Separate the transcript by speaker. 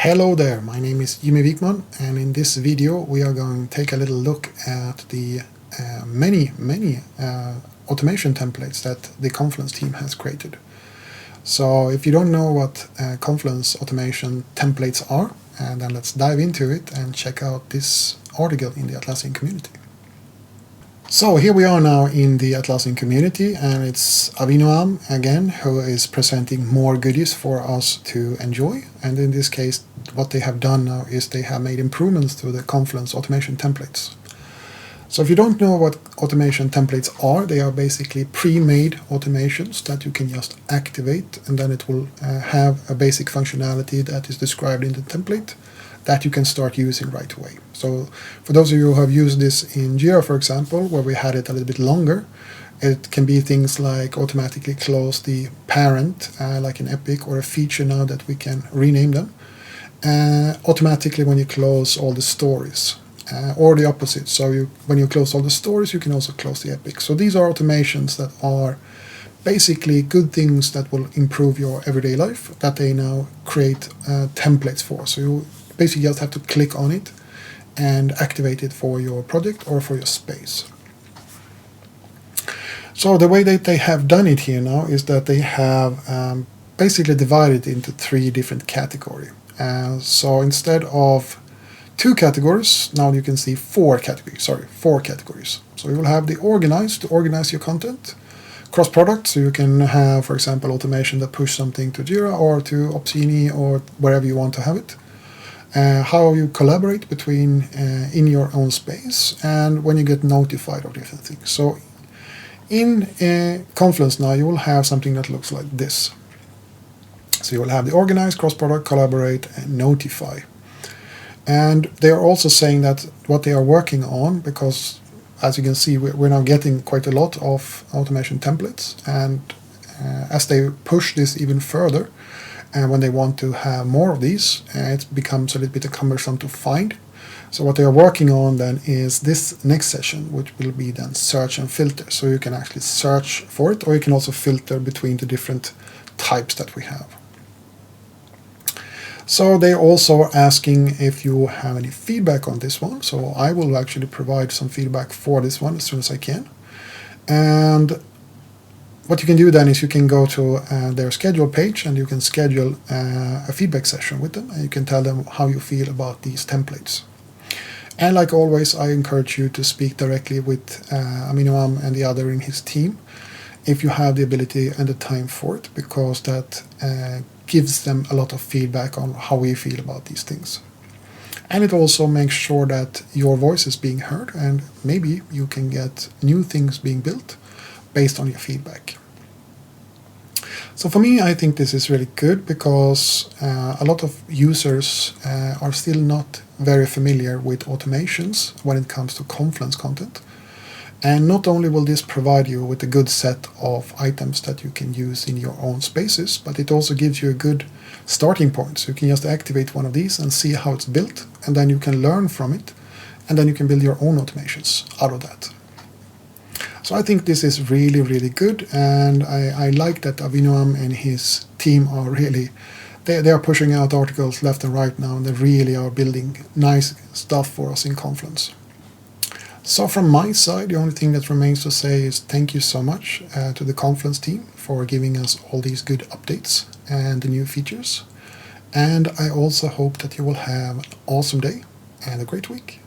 Speaker 1: Hello there, my name is Jimmy Wikman, and in this video we are going to take a little look at the many automation templates that the Confluence team has created. So if you don't know what Confluence automation templates are, then let's dive into it and check out this article in the Atlassian community. So here we are now in the Atlassian community, and it's Avinoam again who is presenting more goodies for us to enjoy. And in this case, what they have done now is they have made improvements to the Confluence automation templates. So if you don't know what automation templates are, they are basically pre-made automations that you can just activate, and then it will have a basic functionality that is described in the template that you can start using right away. So for those of you who have used this in Jira, for example, where we had it a little bit longer, it can be things like automatically close the parent, like in Epic, or a feature now that we can rename them, automatically when you close all the stories, or the opposite. So when you close all the stories, you can also close the Epic. So these are automations that are basically good things that will improve your everyday life, that they now create templates for. So you basically just have to click on it and activate it for your project or for your space. So the way that they have done it here now is that they have basically divided it into 3 different categories. So instead of 2 categories, now you can see 4 categories. So you will have the organize, to organize your content, cross-product, so you can have, for example, automation that push something to Jira or to Opsini or wherever you want to have it. How you collaborate between in your own space, and when you get notified of different things. So in Confluence now you will have something that looks like this. So you will have the organize, cross-product, collaborate, and notify. And they are also saying that what they are working on, because as you can see we're now getting quite a lot of automation templates, and as they push this even further, and when they want to have more of these, it becomes a little bit cumbersome to find. So what they are working on then is this next session, which will be then search and filter. So you can actually search for it, or you can also filter between the different types that we have. So they also are asking if you have any feedback on this one. So I will actually provide some feedback for this one as soon as I can. And what you can do then is you can go to their schedule page, and you can schedule a feedback session with them, and you can tell them how you feel about these templates. And like always, I encourage you to speak directly with Avinoam and the other in his team if you have the ability and the time for it, because that gives them a lot of feedback on how we feel about these things. And it also makes sure that your voice is being heard, and maybe you can get new things being built based on your feedback. So for me, I think this is really good, because a lot of users are still not very familiar with automations when it comes to Confluence content. And not only will this provide you with a good set of items that you can use in your own spaces, but it also gives you a good starting point. So you can just activate one of these and see how it's built, and then you can learn from it, and then you can build your own automations out of that. So I think this is really good, and I like that Avinoam and his team are really, they are pushing out articles left and right now, and they really are building nice stuff for us in Confluence. So from my side, the only thing that remains to say is thank you so much to the Confluence team for giving us all these good updates and the new features. And I also hope that you will have an awesome day and a great week.